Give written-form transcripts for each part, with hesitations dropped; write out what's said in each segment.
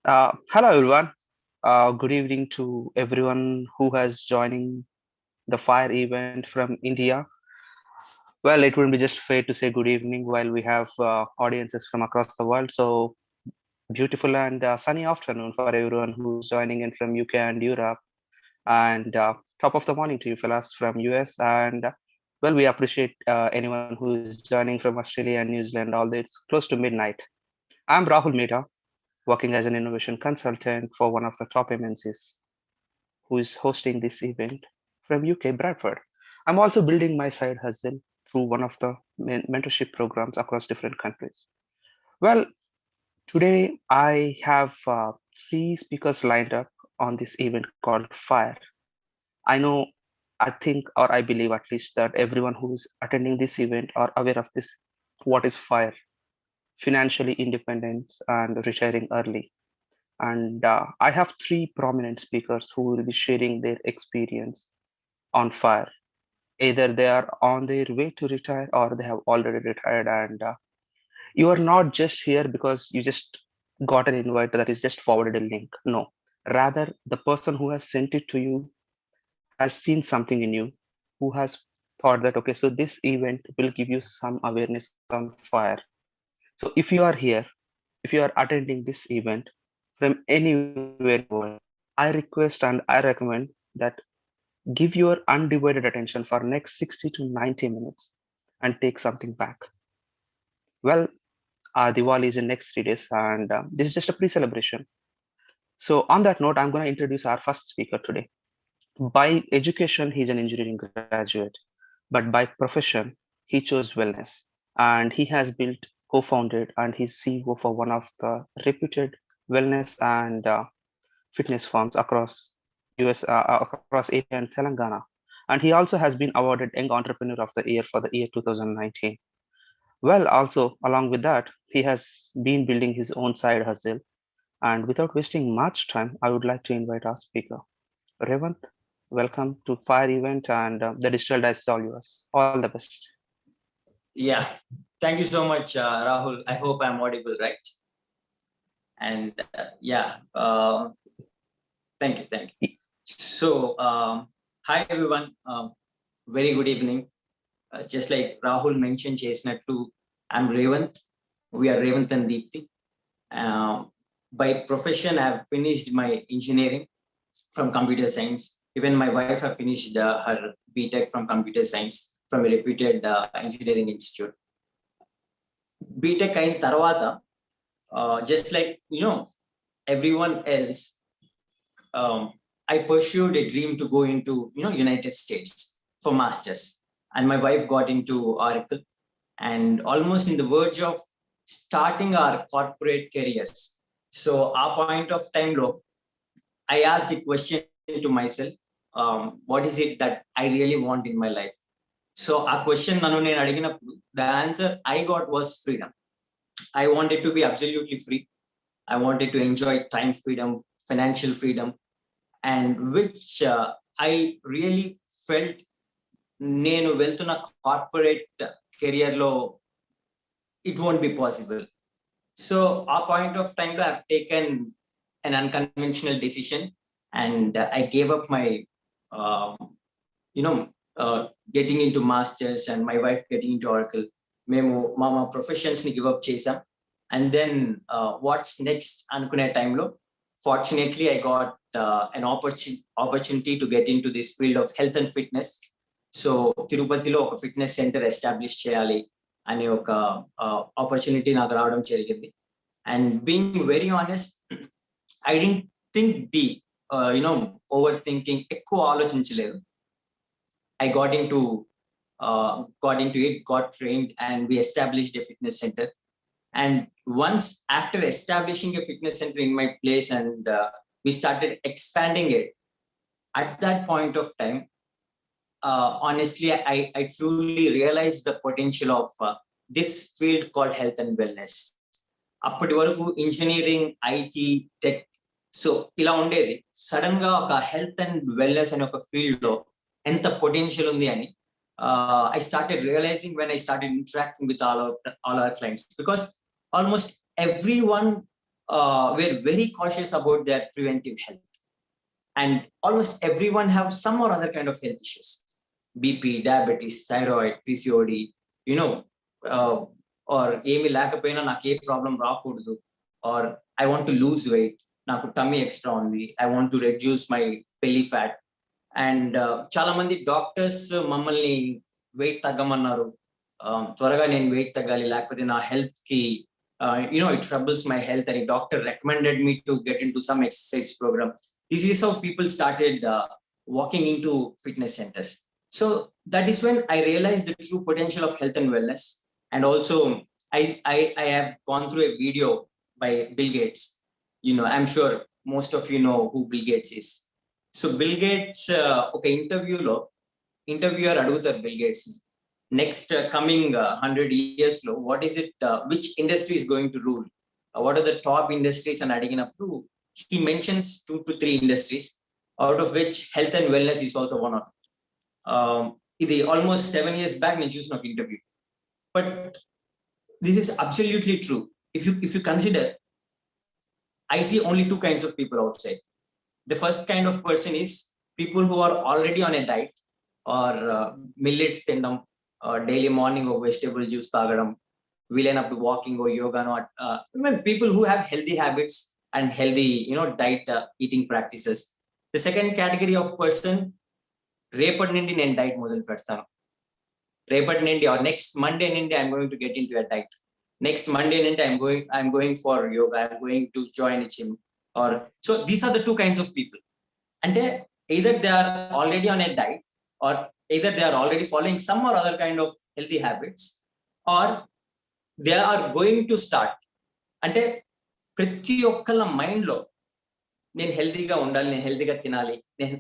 Hello, everyone. Good evening to everyone who has joining the Fire event from India. Well, it would be just fair to say good evening while we have audiences from across the world. So beautiful and sunny afternoon for everyone who's joining in from UK and Europe, and top of the morning to you fellas from US. And well, we appreciate anyone who is joining from Australia and New Zealand. Although it's close to midnight. I'm Rahul Mehta, working as an innovation consultant for one of the top MNCs who is hosting this event from UK, Bradford. I'm also building my side hustle through one of the mentorship programs across different countries. Well, today I have three speakers lined up on this event called FIRE. I know, I think, or I believe at least that everyone who is attending this event are aware of this. What is FIRE? Financially independence and retiring early. And I have three prominent speakers who will be sharing their experience on FIRE. Either they are on their way to retire or they have already retired. And you are not just here because you just got an invite that is just forwarded a link. No, rather, the person who has sent it to you has seen something in you, who has thought that, okay, so this event will give you some awareness on FIRE. So if you are here, if you are attending this event from anywhere in the world, I request and I recommend that give your undivided attention for next 60 to 90 minutes and take something back. Well, Diwali is in next 3 days, and this is just a pre-celebration. So on that note, I'm going to introduce our first speaker today. By education, he's an engineering graduate, but by profession, he chose wellness, and he has built, co-founded, and he's CEO for one of the reputed wellness and fitness firms across US, across AP and Telangana. And he also has been awarded Young Entrepreneur of the Year for the year 2019. Well, also along with that, he has been building his own side hustle. And without wasting much time, I would like to invite our speaker, Revant. Welcome to Fire event, and the digital dice is all yours. All the best. Yeah, thank you so much, Rahul. I hope I'm audible, right? And thank you. So, hi everyone. Very good evening. Just like Rahul mentioned, Chesnatlu, I'm Revant. We are Revant and Deepthi. By profession, I've finished my engineering from computer science. Even my wife have finished her BTech from computer science from a reputed engineering institute. BTech అయిన తర్వాత just like everyone else, I pursued a dream to go into United States for masters, and my wife got into Oracle, and almost in the verge of starting our corporate careers. So our point of time low, I asked a question to myself, what is it that I really want in my life? So a question nanu nenu adiginappudu, the answer I got was freedom. I wanted to be absolutely free. I wanted to enjoy time freedom, financial freedom, and which I really felt నేను వెళ్తున్న corporate career లో it won't be possible. So our point of time I've taken an unconventional decision, and I gave up my um, you know getting into masters and my wife getting into Oracle. మేము మా professions ని give up చేసాం. And then what's next అనుకునే టైంలో fortunately I got an opportunity to get into this field of health and fitness. So తిరుపతిలో ఒక fitness centre establish చేయాలి అనే ఒక ఆపర్చునిటీ నాకు రావడం జరిగింది. And being very honest, I didn't think the overthinking, ఎక్కువ ఆలోచించలేదు. I got into it, got trained, and we established a fitness center. And once after establishing a fitness center in my place, and we started expanding it, at that point of time, honestly, I truly realized the potential of this field called health and wellness. అప్పటి వరకు engineering, IT, tech, so ఇలా ఉండేది. Sudden గా ఒక health and wellness అనే ఒక field లో ఎంత పొటెన్షియల్ ఉంది అని I started realizing when I started interacting with all our clients, because almost everyone were very cautious about their preventive health. And almost everyone have some or other kind of health issues: BP, diabetes, thyroid, PCOD, you know, uh, or ఏమి లేకపోయినా నాకు ఏ problem రాకూడదు, or I want to lose weight, నాకు tummy extra ఉంది, I want to reduce my belly fat. And చాలా మంది doctors మమ్మల్ని wait తగ్గమన్నారు, త్వరగా నేను వెయిట్ తగ్గాలి లేకపోతే నా హెల్త్ కి it troubles my health, and a doctor recommended me to get into some exercise program. This is how people started walking into fitness centers. So that is when I realized the true potential of health and wellness. And also I have gone through a video by Bill Gates. I'm sure most of you know who Bill Gates is. So Bill Gates ఒక ఇంటర్వ్యూలో interviewer అడుగుతారు Bill Gates ని, next coming 100 years లో what is it, which industry is going to rule, what are the top industries అని అడిగినప్పుడు he mentions 2 to 3 industries, out of which health and wellness is also one of it. ఇది almost 7 years back నేను చూసిన ఒక interview. But this is absolutely true. If you consider, I see only 2 kinds of people outside. The first kind of person is people who are already on a diet, or millets తినడం, daily morning or vegetable juice తాగడం, వీలైనప్పుడు walking or yoga, people who have healthy habits and healthy diet eating practices. The second category of person, రేపటి నుండి నేను diet మొదలు పెడతాను, రేపటి నుండి or next Monday నుండి I'm going to get into a diet, next Monday నుండి I'm going for yoga, I'm going to join a gym. Or so these are the 2 kinds of people. And either they are already on a diet, or either they are already following some or other kind of healthy habits, or they are going to start. అంటే ప్రతి ఒక్కళ్ళ mind లో నేను హెల్తీగా ఉండాలి, నేను హెల్తీగా తినాలి,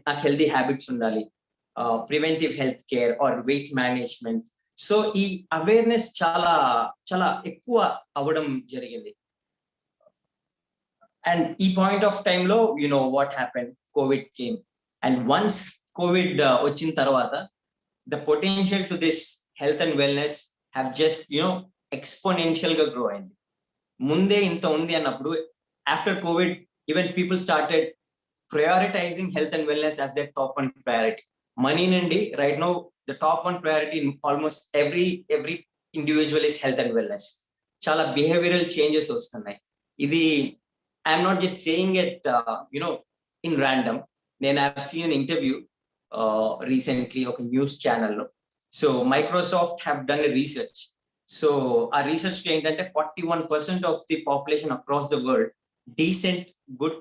నాకు హెల్తీ హ్యాబిట్స్ ఉండాలి, preventive health care or weight management. So ఈ అవేర్నెస్ చాలా చాలా ఎక్కువ అవ్వడం జరిగింది. And e point of time lo, what happened, COVID came. And once COVID వచ్చిన తర్వాత, the potential to this health and wellness have just exponential గా grow అయింది. ముందే ఇంత ఉంది అన్నప్పుడు, after COVID even people started prioritizing health and wellness as their top 1 priority. Money నుండి right now the top 1 priority in almost every individual is health and wellness. చాలా behavioral changes వస్తున్నాయి. ఇది I'm not just saying it in random. Then I've seen an interview recently of a news channel. So Microsoft have done a research. So our research ఏంటంటే 41% of the population across the world, decent good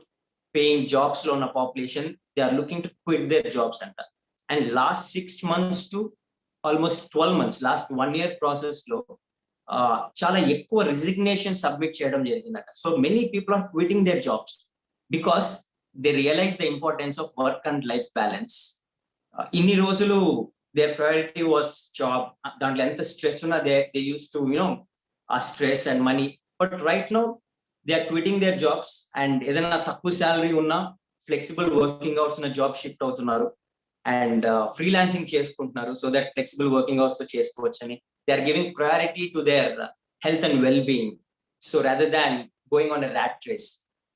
paying jobs lo ఉన్న population, they are looking to quit their jobs anta. And last 6 months to almost 12 months, last 1 year process lo చాలా ఎక్కువ resignation submit చేయడం జరిగిందట. So many people are quitting their jobs because they realise the importance of work and life balance. ఇన్ని రోజులు there priority was job, దాంట్లో ఎంత stress ఉన్నా they use to ah stress and money. But right now they are quitting their jobs, and ఏదైనా తక్కువ salary ఉన్నా flexible working hours ఉన్న job shift అవుతున్నారు, అండ్ ఫ్రీలాన్సింగ్ చేసుకుంటున్నారు, so that flexible working hours తో చేసుకోవచ్చు అని. They are giving priority to their health and well-being, so rather than going on a rat race.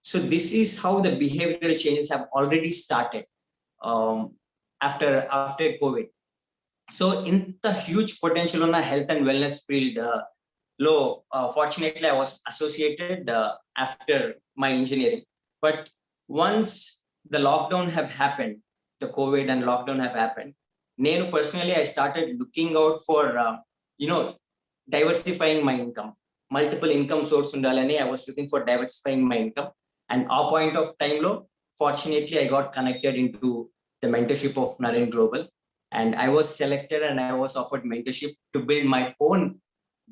So this is how the behavioral changes have already started after COVID. So in the huge potential on a health and wellness field, fortunately I was associated after my engineering. But once the lockdown have happened, the COVID and lockdown have happened, nenu personally I started looking out for diversifying my income, multiple income source undalani. I was looking for diversifying my income, and a point of time lo, fortunately I got connected into the mentorship of Naren Global, and I was selected and I was offered mentorship to build my own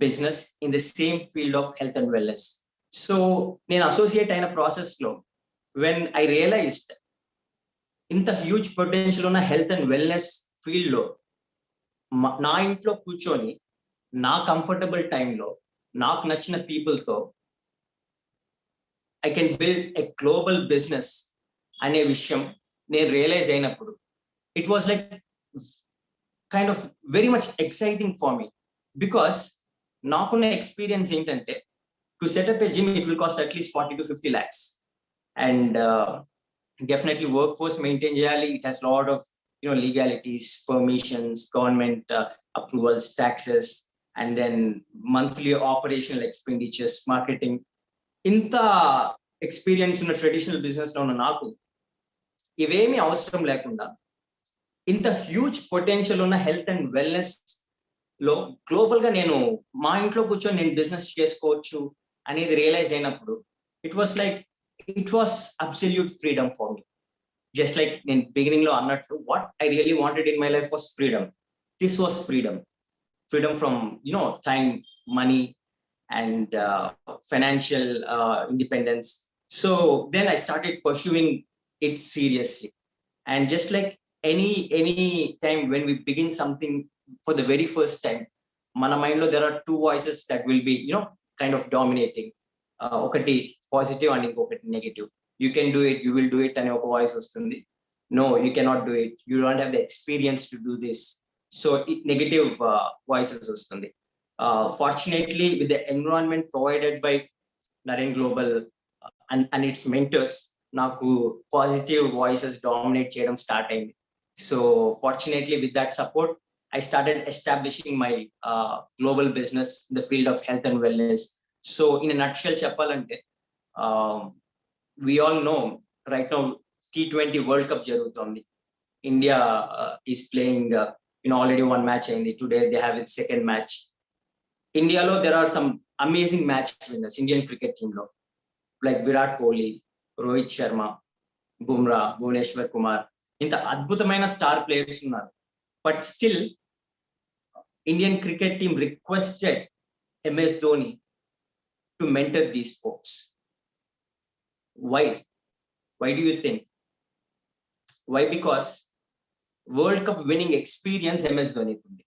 business in the same field of health and wellness. So నేను associate అయిన process lo, when I realized ఇంత huge potential ఉన్న health and wellness field లో నా ఇంట్లో కూర్చొని నా comfortable టైంలో నాకు నచ్చిన పీపుల్తో I can build a global business అనే విషయం నేను రియలైజ్ అయినప్పుడు, it was like kind of very much exciting for me. Because నాకున్న ఎక్స్పీరియన్స్ ఏంటంటే To set up a gym, it will cost at least 40 to 50 lakhs. And definitely workforce maintain చేయాలి. It has a lot of legalities, permissions, government approvals, taxes, and then monthly operational expenditures, marketing. ఇంత experience ఉన్న traditional business లో ఉన్న నాకు ఇవేమీ అవసరం లేకుండా ఇంత హ్యూజ్ పొటెన్షియల్ ఉన్న హెల్త్ అండ్ వెల్నెస్ లో గ్లోబల్ గా నేను మా ఇంట్లో కూర్చొని నేను బిజినెస్ చేసుకోవచ్చు అనేది రియలైజ్ అయినప్పుడు it was absolute freedom for me. Just like నేను బిగినింగ్ లో అన్నట్లు what I really wanted in my life was freedom. This was freedom from time, money, and financial independence. So then I started pursuing it seriously. And just like any time when we begin something for the very first time, mana mind lo there are two voices that will be kind of dominating. Okati positive and okati negative. You can do it, you will do it ane oka voice vastundi. No, you cannot do it, you don't have the experience to do this. So negative voices vastundi. Fortunately, with the environment provided by Naren Global and its mentors, నాకు positive voices dominate చేయడం start అయింది. So fortunately, with that support, I started establishing my global business in the field of health and wellness. So in a nutshell, చెప్పాలంటే we all know right now T20 World Cup జరుగుతోంది. India is playing already one match అయింది. Today they have its second match. ఇండియాలో there are some amazing match winners Indian cricket team లో, like Virat Kohli, Rohit Sharma, Bumrah, Bhubaneswar Kumar, ఇంత అద్భుతమైన star players ఉన్నారు. But still Indian cricket team requested MS Dhoni to mentor these folks. Why do you think? Why? Because World Cup winning experience MS Dhoni ఉంది.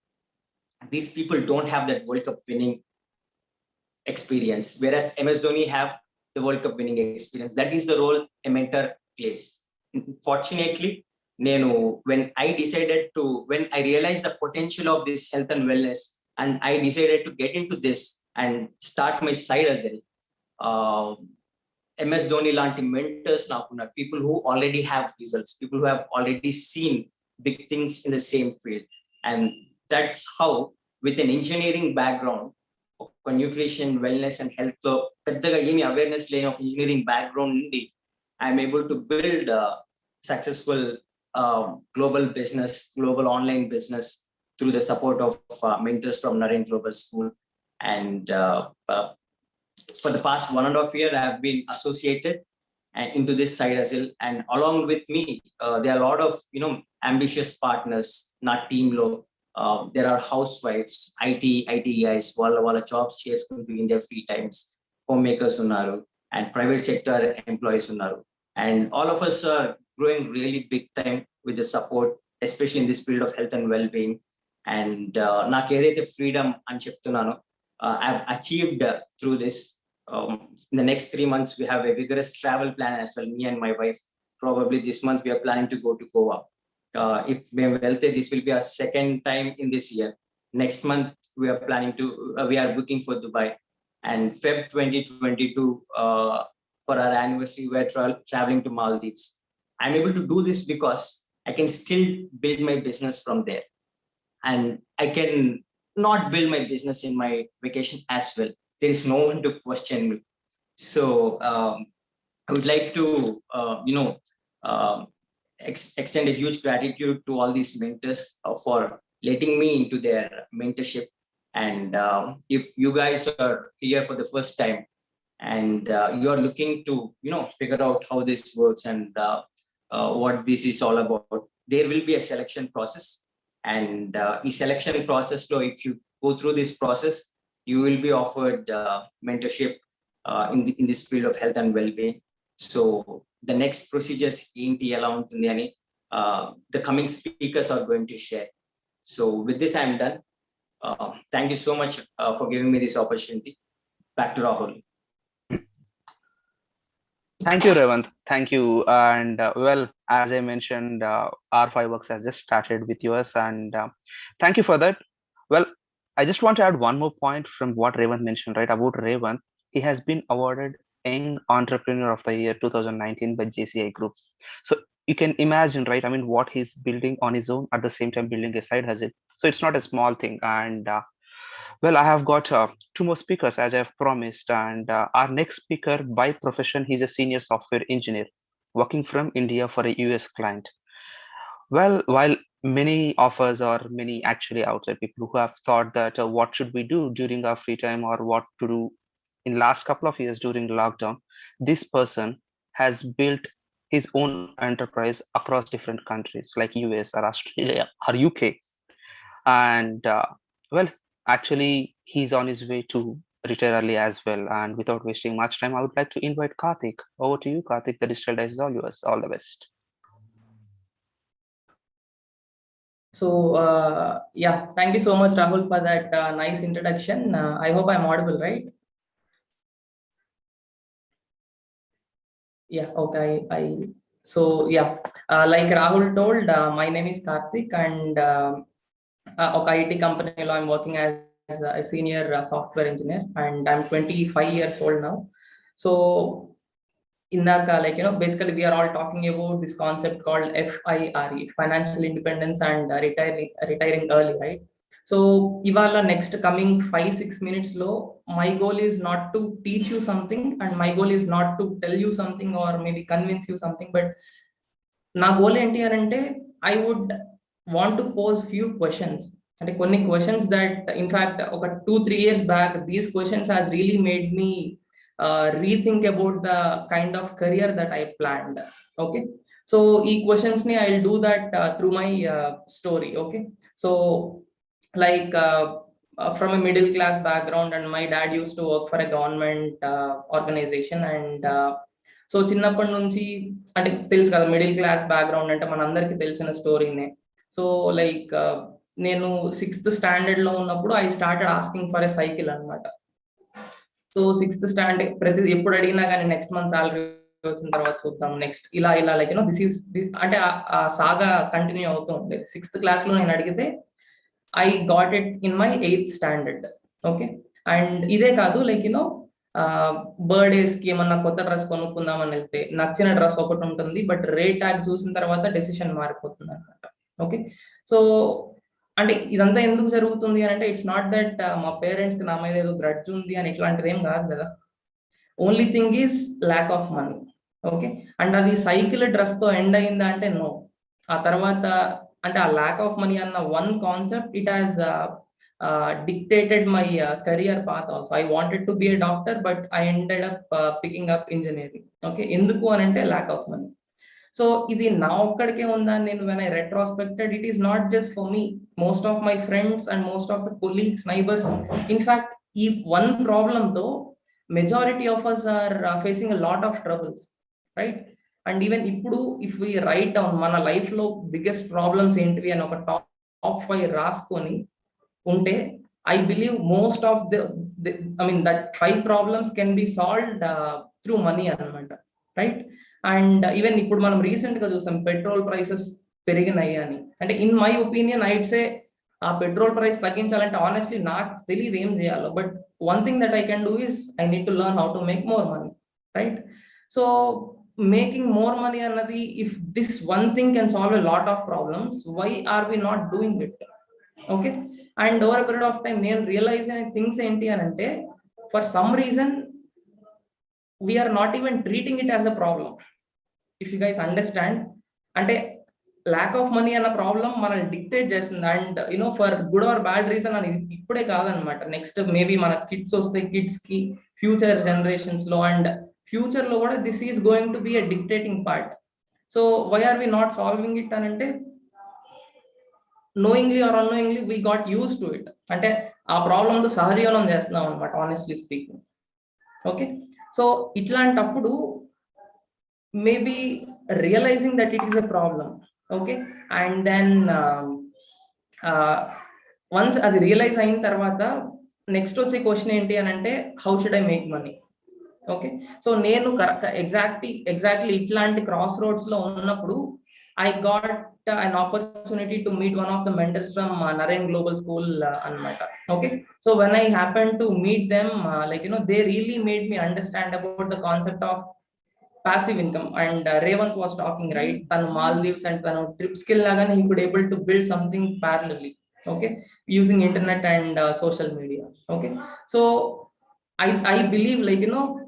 These people don't have that World Cup winning experience, whereas MS Dhoni have the World Cup winning experience. That is the role a mentor plays. Fortunately, when I realized the potential of this health and wellness, and I decided to get into this and start my side hustle, MS Dhoni lanti mentors nakunar, people who already have results, people who have already seen big things in the same field. And that's how, with an engineering background, nutrition, wellness and health లో పెద్దగా ఏమి awareness లేని ఒక engineering background నుండి I'm able to build successful global business, global online business through the support of mentors from Naren Global School. And for the past 1.5 years, I have been associated into this side hustle. And along with me, there are a lot of ambitious partners, not team low. There are housewives, IT guys, వాళ్ళ jobs చేసుకుంటూ in their free times, homemakers ఉన్నారు, and private sector employees ఉన్నారు. And all of us are growing really big time with the support, especially in this field of health and well-being. And నాకు ఏదైతే freedom అని చెప్తున్నానో, I've achieved through this. In the next 3 months, we have a vigorous travel plan as well, me and my wife. Probably this month, we are planning to go to Goa. If we wealthy, this will be our second time in this year. Next month, we are planning to, we are booking for Dubai. And Feb 2022, for our anniversary, we are traveling to Maldives. I'm able to do this because I can still build my business from there. And I can not build my business in my vacation as well. There is no one to question me. So I would like to, extend a huge gratitude to all these mentors for letting me into their mentorship. And if you guys are here for the first time and you are looking to figure out how this works and what this is all about, there will be a selection process. And the selection process, so if you go through this process, you will be offered mentorship in this field of health and well-being. So the next procedures the coming speakers are going to share. So with this, I'm done. Thank you so much for giving me this opportunity. Back to Rahul. Thank you, Revant. Thank you. And well, as I mentioned, R5 Works has just started with us, and thank you for that. Well, I just want to add one more point from what Revant mentioned, right? About Revant, he has been awarded Young Entrepreneur of the Year 2019 by JCI Group. So you can imagine, right? I mean, what he's building on his own, at the same time building a side hustle. So it's not a small thing. And well, I have got two more speakers as I've promised. And our next speaker, by profession, he's a senior software engineer working from India for a US client. Well, while many of us, or many actually outside people who have thought that what should we do during our free time, or what to do in last couple of years during lockdown, this person has built his own enterprise across different countries like US or Australia or UK. And well, actually, he's on his way to retire early as well. And without wasting much time, I would like to invite Karthik. Over to you, Karthik. The digital dice is all yours. All the best. So, yeah, thank you so much, Rahul, for that nice introduction. I hope I'm audible, right? Yeah, okay. So, yeah, like Rahul told, my name is Karthik, and okay, IT company, I'm working as a senior software engineer, and I'm 25 years old now. So, Indaka, like, basically we are all talking about this concept called FIRE, financial independence and retiring early, right? So Ivala, next coming 5-6 minutes low, my goal is not to teach you something, and my goal is not to tell you something or maybe convince you something, but నా goal ఏంటి అని అంటే I would want to pose few questions, అంటే కొన్ని questions that in fact ఒక 2-3 years back these questions has really made me rethink about the kind of career that I planned. Okay, so ఈ questions ని I will do that through my story. Okay, so like from a middle class background, and my dad used to work for a government organization, and so చిన్నప్పటి నుంచి అంటే తెలుసు కదా, middle class background అంటే మనందరికీ తెలిసిన స్టోరీనే. So like నేను 6th standard లో ఉన్నప్పుడు I started asking for a cycle అనమాట. సో 6th standard ప్రతి ఎప్పుడు అడిగినా కానీ నెక్స్ట్ మంత్ సాలరీ వచ్చిన తర్వాత చూద్దాం, నెక్స్ట్ ఇలా ఇలా లైక్ దిస్ ఈస్ అంటే ఆ సాగా కంటిన్యూ అవుతూ ఉండేది. 6th class లో నేను అడిగితే I got it in my 8th standard. Okay, and ఇదే కాదు, లైక్ బర్త్డేస్ కి ఏమన్నా కొత్త డ్రెస్ కొనుక్కుందామని వెళ్తే నచ్చిన డ్రెస్ ఒకటి ఉంటుంది, బట్ రేట్ ట్యాగ్ చూసిన తర్వాత డెసిషన్ మారిపోతుంది అనమాట. ఓకే, సో అంటే ఇదంతా ఎందుకు జరుగుతుంది అని అంటే ఇట్స్ నాట్ దట్ మా పేరెంట్స్ కి నా మీద ఏదో గ్రడ్జ్ ఉంది అని ఇట్లాంటిది ఏం కాదు కదా. Only thing is lakh of money. Okay, and అది సైకిల్ డ్రెస్ తో ఎండ్ అయిందా అంటే నో. ఆ తర్వాత అంటే ఆ ల్యాక్ ఆఫ్ మనీ అన్న one concept it has dictated my career path also. I wanted to be a doctor, but I ended up picking up engineering. Okay, ఎందుకు అని అంటే lack of money. సో ఇది నా ఒక్కడికే ఉందా నేను when I retrospected, it is not just for me. Most of my friends and most of the colleagues, neighbors, in fact ఈ one problem తో majority of us are facing a lot of troubles, right? And even ఇప్పుడు if we write down మన life లో biggest problems ఏంటివి అని ఒక top 5 రాసుకొని ఉంటే I believe most of I mean that 5 problems can be solved through money అనమాట, right? And even ఇప్పుడు మనం రీసెంట్ గా చూసాం పెట్రోల్ ప్రైసెస్ పెరిగినాయి అని. అంటే in my opinion I'd say ఆ పెట్రోల్ ప్రైస్ తగ్గించాలంటే ఆనెస్ట్లీ నాకు తెలియదు ఏం చేయాలో, but one thing that I can do is I need to learn how to make more money, right? So making more money అన్నది, if this one thing can solve a lot of problems, why are we not doing it? Okay, and over period of time నేను realise అయిన things ఏంటి అని అంటే for some reason we're not even treating it as a problem. If you guys understand, అంటే lack of money అన్న problem మనల్ని dictate చేస్తుంది, and you know for good or bad reason అని ఇప్పుడే కాదనమాట. నెక్స్ట్ మేబీ మన కిడ్స్ వస్తే కిడ్స్ కి, ఫ్యూచర్ జనరేషన్స్ లో అండ్ ఫ్యూచర్ లో కూడా this is going to be a dictating part. So why are we not solving it అని అంటే knowingly or unknowingly we got used to it. అంటే ఆ ప్రాబ్లమ్ తో సహజీవనం చేస్తున్నాం అనమాట, ఆనెస్ట్లీ స్పీకింగ్. ఓకే, సో ఇట్లాంటప్పుడు maybe realising that it is a problem. Okay, and then once అది రియలైజ్ అయిన తర్వాత నెక్స్ట్ వచ్చే క్వశ్చన్ ఏంటి అని అంటే how should I make money? Okay, so నేను ఎగ్జాక్ట్లీ ఇట్లాంటి క్రాస్ రోడ్స్ లో ఉన్నప్పుడు I got an opportunity to meet one of the mentors from Naren Global School anamata. Okay, so when I happened to meet them, they really made me understand about the concept of passive income. And Revant was talking, right, tanu Maldives and tanu trip skill lagane he could able to build something parallelly, okay, using internet and social media. Okay, so I believe,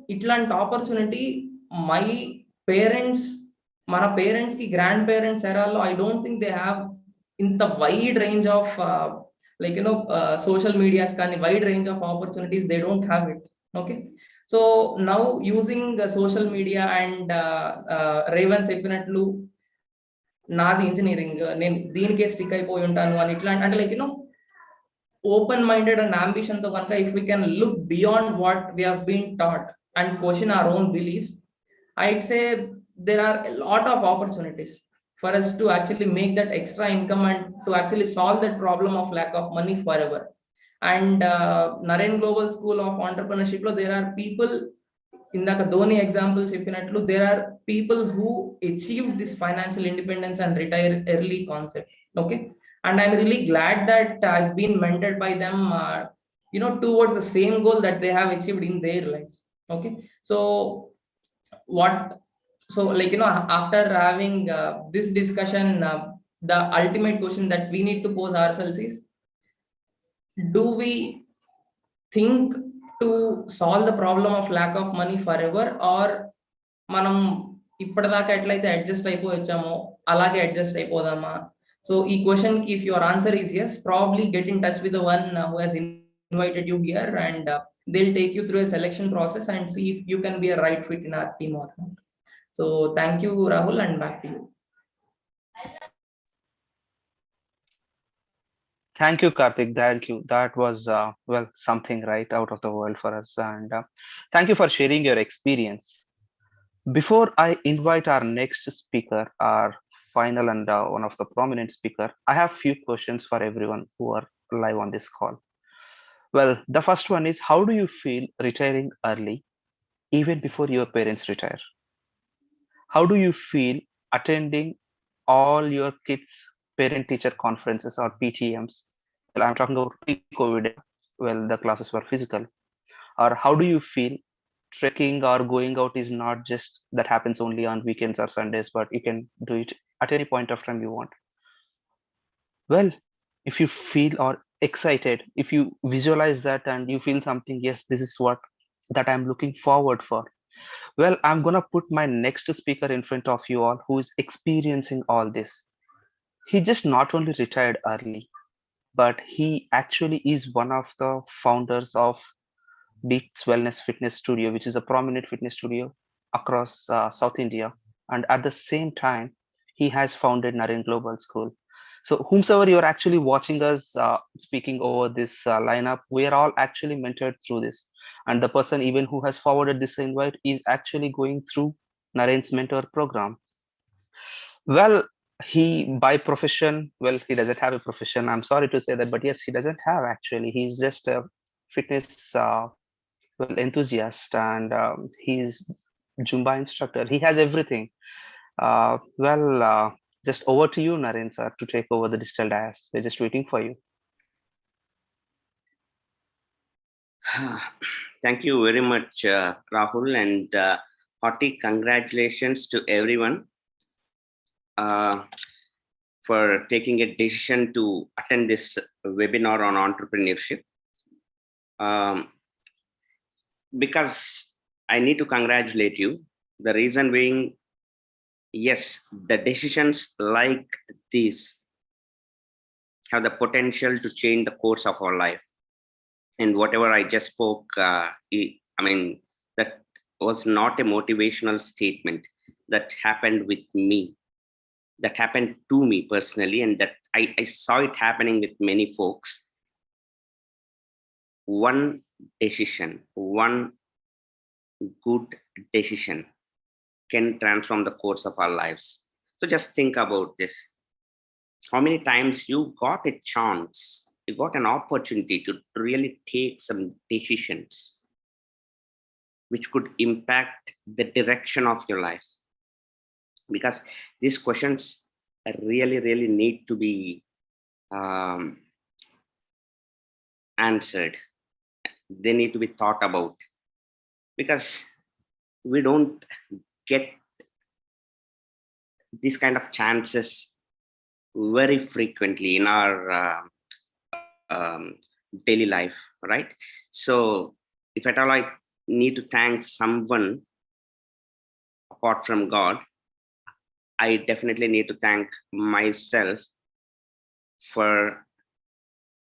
itlant opportunity my parents, mana parents ki grandparents era lo I don't think they have in the wide range of social medias kani wide range of opportunities, they don't have it. Okay, so now using the social media and Raven చెప్పినట్లు నాది engineering, నేను దీనికే stick అయిపోయి ఉంటాను అని ఇట్లా అంటే open minded and ambition to kanaka, if we can look beyond what we have been taught and question our own beliefs, I'd say there are a lot of opportunities for us to actually make that extra income and to actually solve that problem of lack of money forever. And Naren Global School of Entrepreneurship lo there are people, ఇందాక Dhoni example చెప్పినట్లు, there are people who achieved this financial independence and retire early concept. Okay, and I'm really glad that I've been mentored by them, towards the same goal that they have achieved in their lives. Okay, so what so after having this discussion, the ultimate question that we need to pose ourselves is, do we think to solve the problem of lack of money forever, or మనం ఇప్పటిదాకా ఎట్లయితే adjust అయిపోవచ్చామో అలాగే adjust అయిపోదామా? So ఈ question కి if your answer is yes, probably get in touch with the one who has invited you here, and they'll take you through a selection process and see if you can be a right fit in our team or not. So thank you, Rahul, and back to you. Thank you, Karthik. Thank you. That was something right out of the world for us, and thank you for sharing your experience. Before I invite our next speaker, our final and one of the prominent speaker, I have few questions for everyone who are live on this call. Well, the first one is, how do you feel retiring early, even before your parents retire? How do you feel attending all your kids' parent-teacher conferences or PTMs? Well, I'm talking about pre-COVID. Well, the classes were physical. Or how do you feel trekking or going out is not just that happens only on weekends or Sundays, but you can do it at any point of time you want? Well, if you feel or excited, if you visualize that and you feel something, yes, this is what that I'm looking forward for. Well, I'm gonna put my next speaker in front of you all who is experiencing all this. He just not only retired early, but he actually is one of the founders of Beats Wellness Fitness Studio, which is a prominent fitness studio across South India. And at the same time, he has founded Naren Global School. So whomsoever you're actually watching us speaking over this lineup, we are all actually mentored through this. And the person even who has forwarded this invite is actually going through Naren's mentor program. Well, he by profession, well, he doesn't have a profession. I'm sorry to say that, but yes, he doesn't have actually. He's just a fitness enthusiast, and he's Zumba instructor. He has everything. Just over to you, Naren sir, to take over the digital dais. We're just waiting for you. Thank you very much, Rahul, and hearty congratulations to everyone for taking a decision to attend this webinar on entrepreneurship. Because I need to congratulate you. The reason being, yes, the decisions like these have the potential to change the course of our life. And whatever I just spoke, that was not a motivational statement. That happened with me. That happened to me personally, and that I saw it happening with many folks. One decision, one good decision can transform the course of our lives. So just think about this. How many times you got a chance, you got an opportunity to really take some decisions which could impact the direction of your life? Because these questions really, really need to be answered. They need to be thought about, because we don't get these kind of chances very frequently in our daily life, right? So if at all I need to thank someone apart from God, I definitely need to thank myself for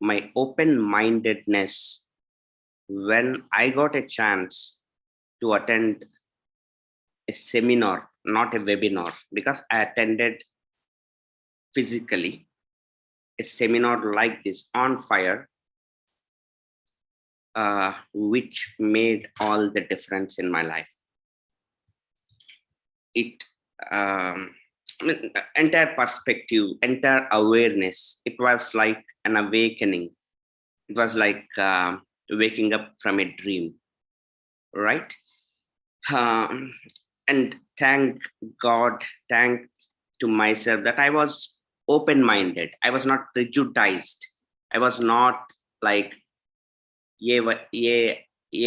my open-mindedness when I got a chance to attend a seminar, not a webinar, because I attended physically a seminar like this on fire, which made all the difference in my life. It entire perspective, entire awareness, it was like an awakening. It was like waking up from a dream, right? And thank God, thank to myself that I was open-minded. I was not prejudiced. I was not like ये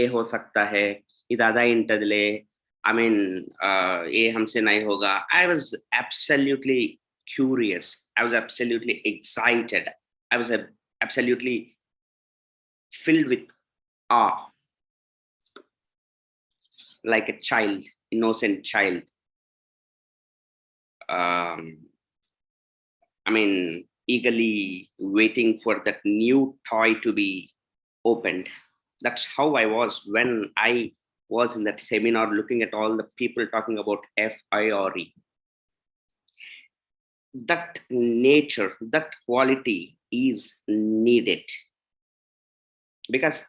हो सकता है, ये ज़्यादा इंटरले, I mean, ये हमसे नहीं होगा. I was absolutely curious. I was absolutely excited. I was absolutely filled with awe, like a child, innocent child. I mean, eagerly waiting for that new toy to be opened. That's how I was when I was in that seminar, looking at all the people talking about F.I.R.E. That nature, that quality is needed, because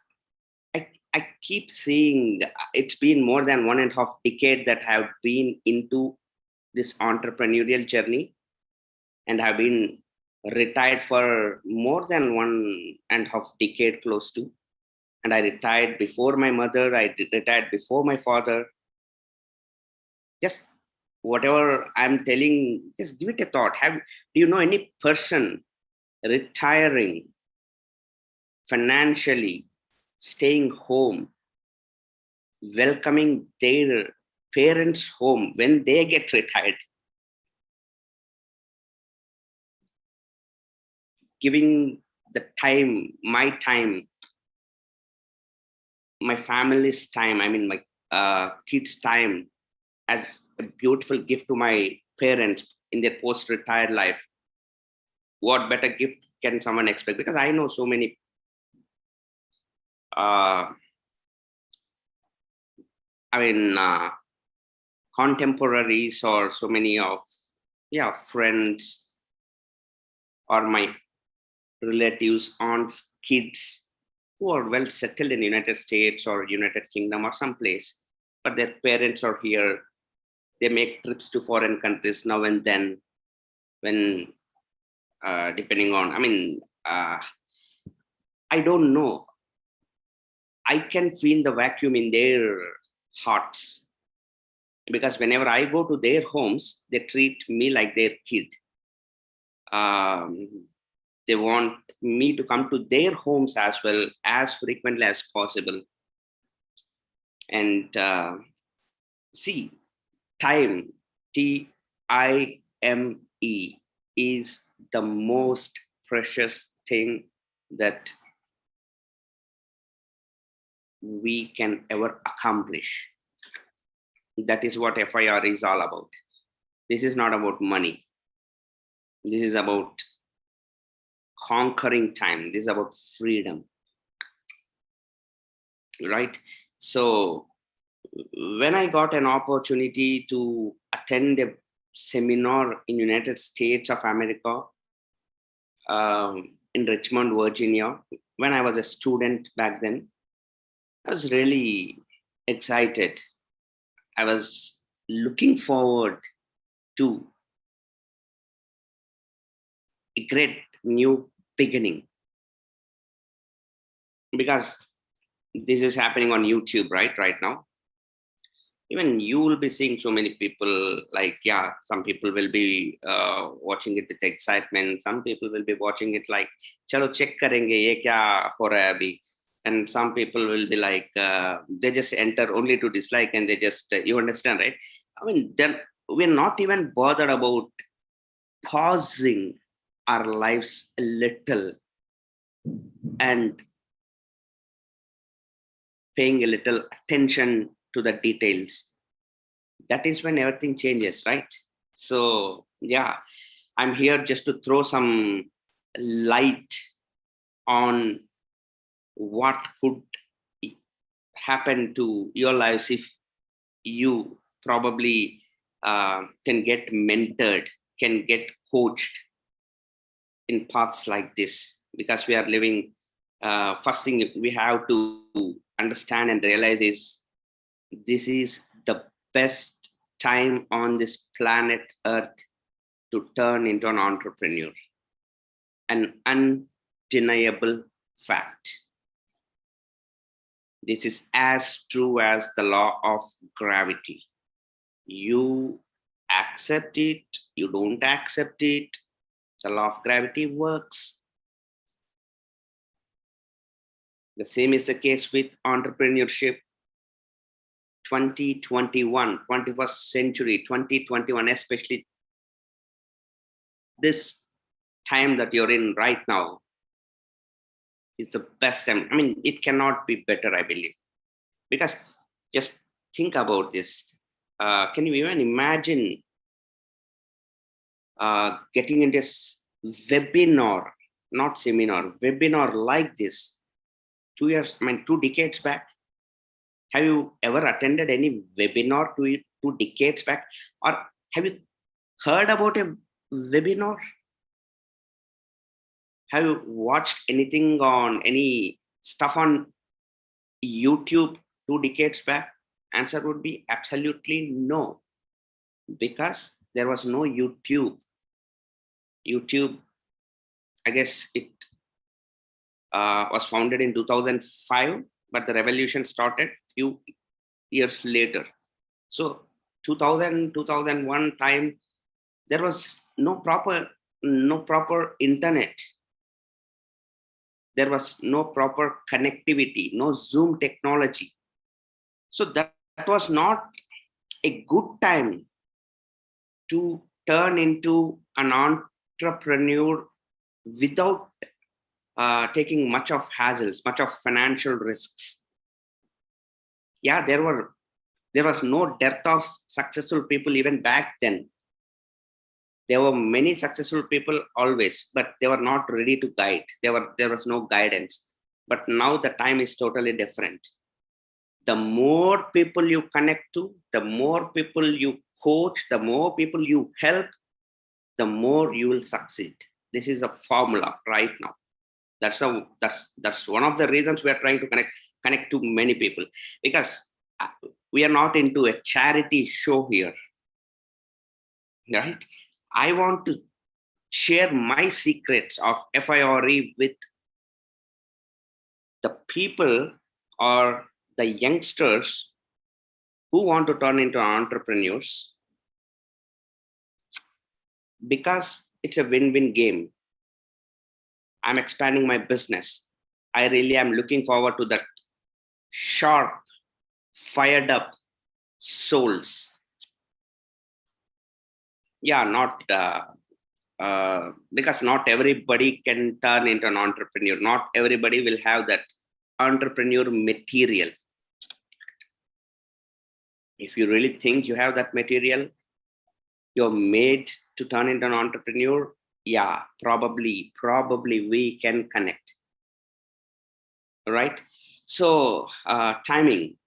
I keep seeing it's been more than 1.5 decades that have been into this entrepreneurial journey, and have been retired for more than 1.5 decade close to. And I retired before my mother, I retired before my father. Just whatever I'm telling, just give it a thought. Do you know any person retiring financially, staying home, welcoming their parents home when they get retired, giving the time, my time, my family's time, I mean my kids' time, as a beautiful gift to my parents in their post-retired life? What better gift can someone expect? Because I know so many contemporaries, or so many of friends, or my relatives, aunts, kids, who are well settled in United States or United Kingdom or someplace, but their parents are here. They make trips to foreign countries now and then, when depending on, I don't know. I can feel the vacuum in their hearts, because whenever I go to their homes, they treat me like their kid. They want me to come to their homes as well, as frequently as possible. And see, time, TIME, is the most precious thing that we can ever accomplish. That is what F.I.R.E is all about. This is not about money. This is about conquering time. This is about freedom, right? So when I got an opportunity to attend a seminar in United States of America, in Richmond, Virginia, when I was a student back then, I was really excited. I was looking forward to a great new beginning, because this is happening on YouTube right now. even you will be seeing so many people, like, yeah, some people will be watching it with excitement. Some people will be watching it like, chalo check karenge, ye kya ho raha hai abhi. And some people will be like, they just enter only to dislike, and they just, you understand, right? I mean, then we're not even bothered about pausing our lives a little and paying a little attention to the details. That is when everything changes, right? So, yeah, I'm here just to throw some light on what could happen to your lives if you probably can get mentored, can get coached in paths like this, because we are living. First thing we have to understand and realize is this is the best time on this planet Earth to turn into an entrepreneur. An undeniable fact. This is as true as the law of gravity. You accept it, you don't accept it, the law of gravity works. The same is the case with entrepreneurship. 2021, 21st century, 2021, especially this time that you're in right now, is the best time. I mean, it cannot be better, I believe. Because just think about this. Can you even imagine getting in this webinar, not seminar, webinar like this 2 decades back? Have you ever attended any webinar 2 decades back? Or have you heard about a webinar? Have you watched anything on any stuff on YouTube 2 decades back? Answer would be absolutely no, because there was no YouTube. YouTube, I guess it was founded in 2005, but the revolution started few years later. So 2000, 2001 time, there was no proper internet. There was no proper connectivity, no Zoom technology. So that was not a good time to turn into an entrepreneur without taking much of hassles, much of financial risks. Yeah, there was no dearth of successful people even back then. There were many successful people always, but they were not ready to guide. There was no guidance. But now the time is totally different. The more people you connect to, the more people you coach, the more people you help, the more you will succeed. This is a formula right now. That's one of the reasons we are trying to connect to many people, because we are not into a charity show here, right? I want to share my secrets of F.I.R.E with the people or the youngsters who want to turn into entrepreneurs, because it's a win-win game. I'm expanding my business. I really am looking forward to that sharp, fired up souls. Yeah, not because not everybody can turn into an entrepreneur. Not everybody will have that entrepreneur material. If you really think you have that material, you're made to turn into an entrepreneur, yeah, probably we can connect. Right? So timing,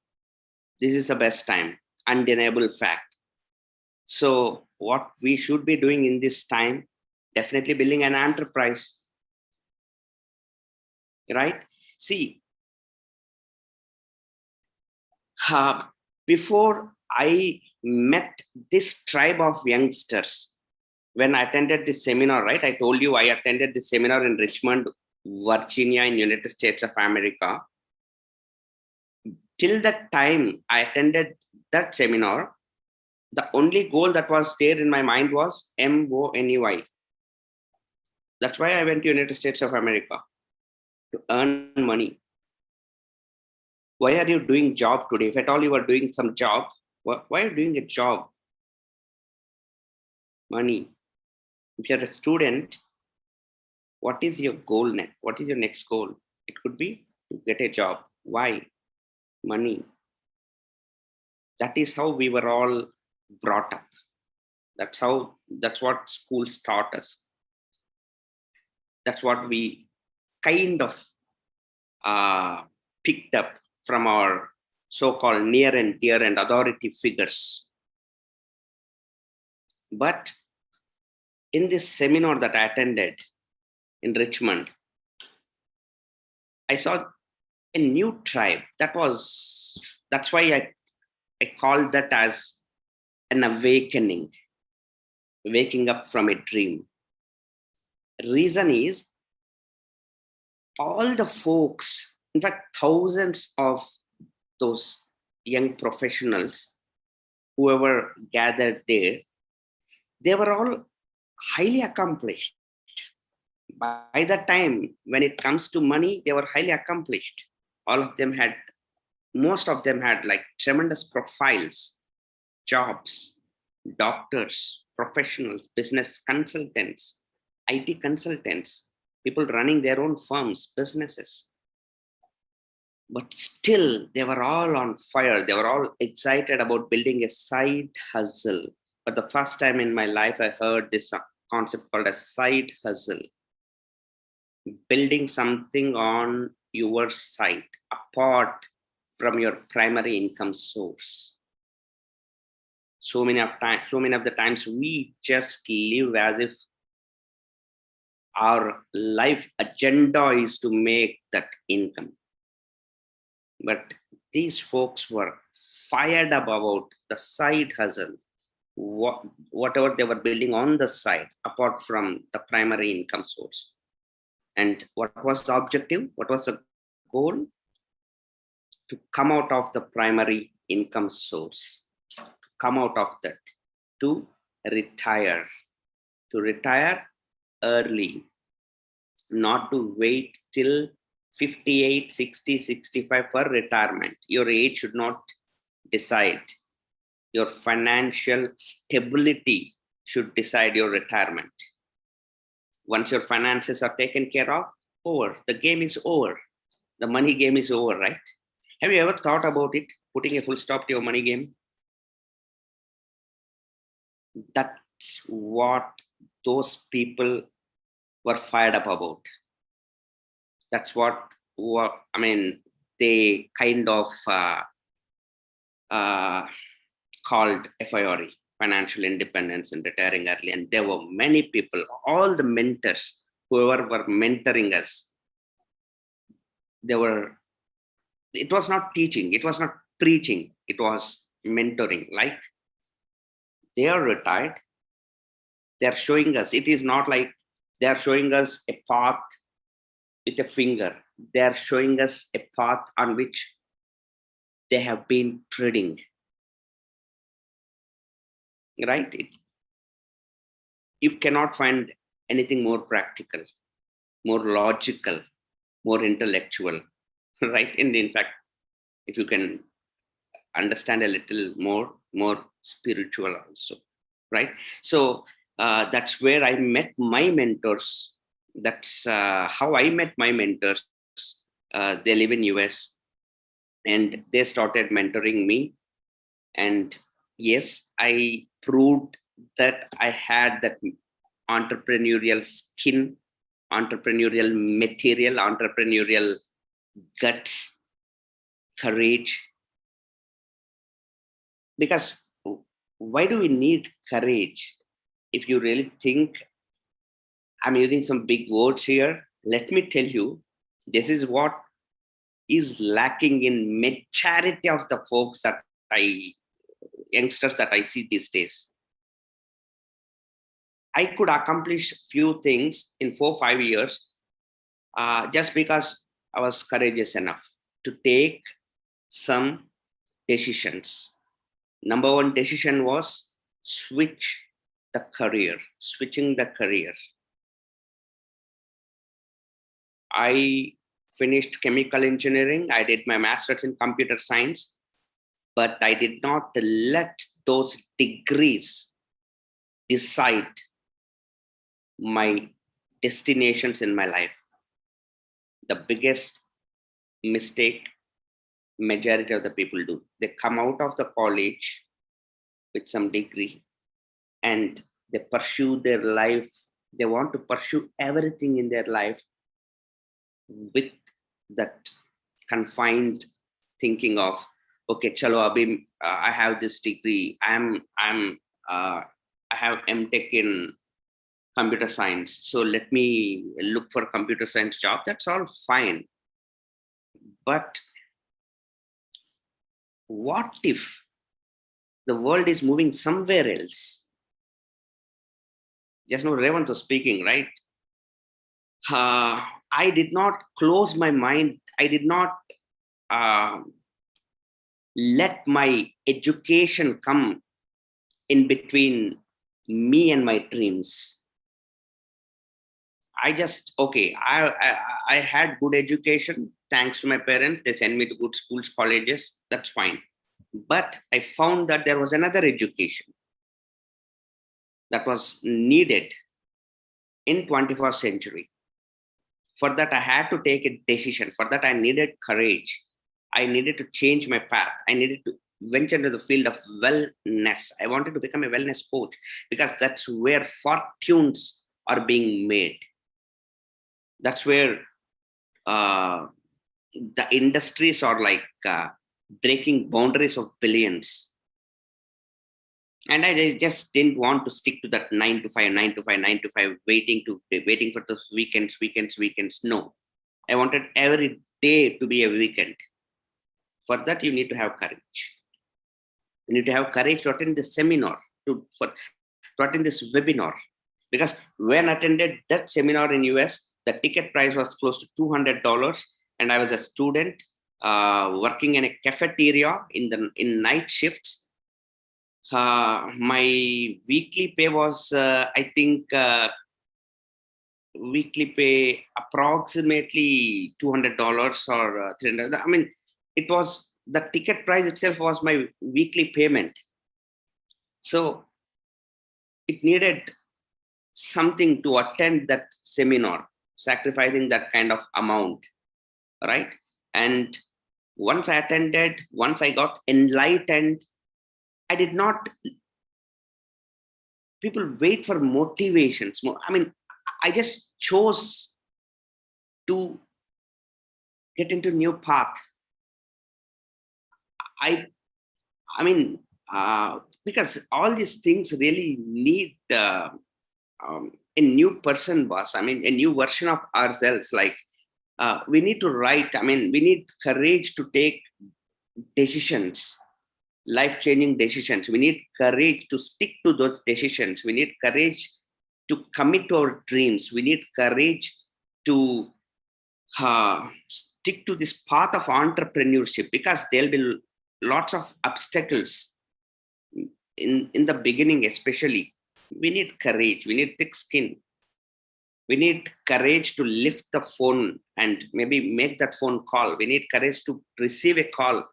this is the best time, undeniable fact. So what we should be doing in this time, definitely building an enterprise, right? See, before I met this tribe of youngsters, when I attended this seminar, right? I told you I attended this seminar in Richmond, Virginia, in United States of America. Till that time, I attended that seminar, the only goal that was there in my mind was MONEY. That's why I went to United States of America, to earn money. Why are you doing job today? If at all you are doing some job, why are you doing a job? Money. If you're a student, what is your goal next? What is your next goal? It could be to get a job. Why? Money. That is how we were all brought up. That's what schools taught us. That's what we kind of picked up from our so-called near and dear and authority figures. But in this seminar that I attended in Richmond, I saw a new tribe. That's why I called that as an awakening, waking up from a dream. Reason is, all the folks, in fact, thousands of those young professionals, whoever gathered there, they were all highly accomplished. By that time, when it comes to money, they were highly accomplished. Most of them had like tremendous profiles, jobs, doctors, professionals, business consultants, IT consultants, people running their own firms, businesses. But still, they were all on fire. They were all excited about building a side hustle. For the first time in my life, I heard this concept called a side hustle. Building something on your side, apart from your primary income source. So many of the times we just live as if our life agenda is to make that income. But these folks were fired up about the side hustle, whatever they were building on the side, apart from the primary income source. And what was the objective? What was the goal? To come out of the primary income source, to come out of that, to retire early, not to wait till 58, 60, 65 for retirement. Your age should not decide. Your financial stability should decide your retirement. Once your finances are taken care of, the game is over. The money game is over, right? Have you ever thought about it, putting a full stop to your money game? That's what those people were fired up about. That's what I mean, they kind of called F.I.R.E, financial independence and retiring early. And there were many people, all the mentors, whoever were mentoring us, it was not teaching, it was not preaching, it was mentoring. Like, they are retired, they're showing us. It is not like they're showing us a path with a finger. They're showing us a path on which they have been treading. Right? You cannot find anything more practical, more logical, more intellectual, right? And in fact, if you can understand a little more spiritual also, right? So that's where I met my mentors. That's how I met my mentors. They live in US, and they started mentoring me. And yes, I proved that I had that entrepreneurial skin, entrepreneurial material, entrepreneurial guts, courage. Because why do we need courage? If you really think, I'm using some big words here, let me tell you, this is what is lacking in majority of the folks youngsters that I see these days. I could accomplish few things in 4-5 years just because I was courageous enough to take some decisions. Number one decision was switching the career. I finished chemical engineering. I did my master's in computer science, but I did not let those degrees decide my destinations in my life. The biggest mistake majority of the people do, they come out of the college with some degree and they pursue their life. They want to pursue everything in their life with that confined thinking of, okay, chalo abhi, I have this degree, I have MTech in computer science, so let me look for a computer science job. That's all fine, but what if the world is moving somewhere else? Just now Revant was speaking, right? I did not close my mind. I did not let my education come in between me and my dreams. I just, okay, I had good education thanks to my parents. They sent me to good schools, colleges, that's fine. But I found that there was another education that was needed in 21st century. For that, I had to take a decision. For that, I needed courage. I needed to change my path. I needed to venture into the field of wellness. I wanted to become a wellness coach because that's where fortunes are being made. That's where the industries are like breaking boundaries of billions. And I just didn't want to stick to that 9 to 5, 9 to 5, 9 to 5, waiting for those weekends. No, I wanted every day to be a weekend. For that, you need to have courage. You need to have courage to attend this seminar, to attend this webinar. Because when I attended that seminar in US, the ticket price was close to $200, and I was a student working in a cafeteria in night shifts. My weekly pay was, I think, weekly pay approximately $200 or $300. I mean, it was, the ticket price itself was my weekly payment. So it needed something to attend that seminar, sacrificing that kind of amount, right? And once I attended, once I got enlightened, I did not, people wait for motivations. I mean, I just chose to get into new path. I mean, because all these things really need a new person, boss. I mean, a new version of ourselves. Like we need to write. I mean, we need courage to take decisions, life-changing decisions. We need courage to stick to those decisions. We need courage to commit to our dreams. We need courage to stick to this path of entrepreneurship, because there'll be lots of obstacles in the beginning. Especially, we need courage, we need thick skin, we need courage to lift the phone and maybe make that phone call. We need courage to receive a call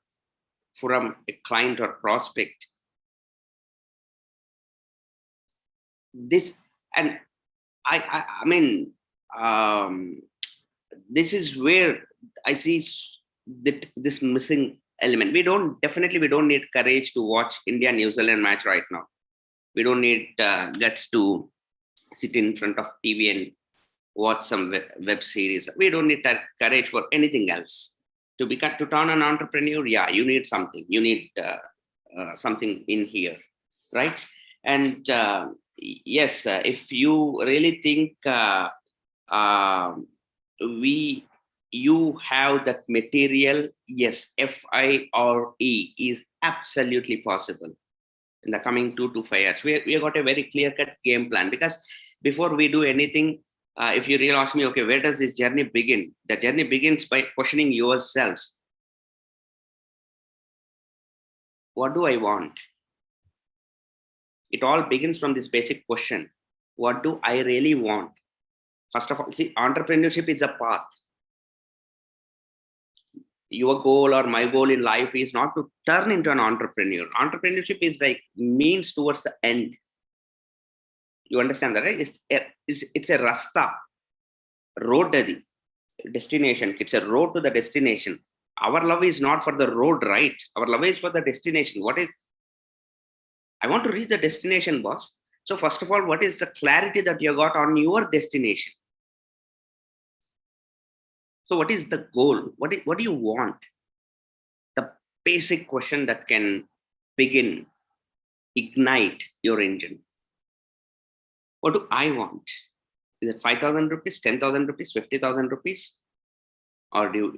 from a client or prospect. This, and I mean, this is where I see that this missing element. We don't need courage to watch India New Zealand match right now. We don't need guts to sit in front of TV and watch some web series. We don't need courage for anything else. To turn an entrepreneur, yeah, you need something. You need something in here, right? And yes, if you really think you have that material, yes, F.I.R.E is absolutely possible in the coming 2 to 5 years. We have got a very clear-cut game plan, because before we do anything, if you really ask me, okay, where does this journey begin? The journey begins by questioning yourselves. What do I want? It all begins from this basic question: what do I really want? First of all, see, entrepreneurship is a path. Your goal or my goal in life is not to turn into an entrepreneur. Entrepreneurship is like means towards the end. You understand that, right? It's a rasta, road to the destination. It's a road to the destination. Our love is not for the road, right? Our love is for the destination. What is, I want to reach the destination, boss. So first of all, what is the clarity that you got on your destination? So what is the goal? What do you want? The basic question that can begin, ignite your engine. What do I want? Is it 5,000 rupees, 10,000 rupees, 50,000 rupees? Or do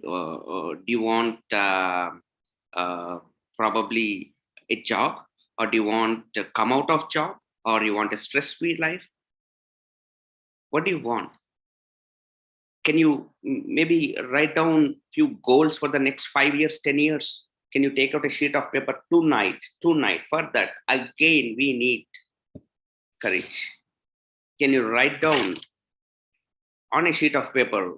you want probably a job? Or do you want to come out of job? Or you want a stress-free life? What do you want? Can you maybe write down few goals for the next 5 years, 10 years? Can you take out a sheet of paper tonight? For that, again, we need courage. Can you write down on a sheet of paper,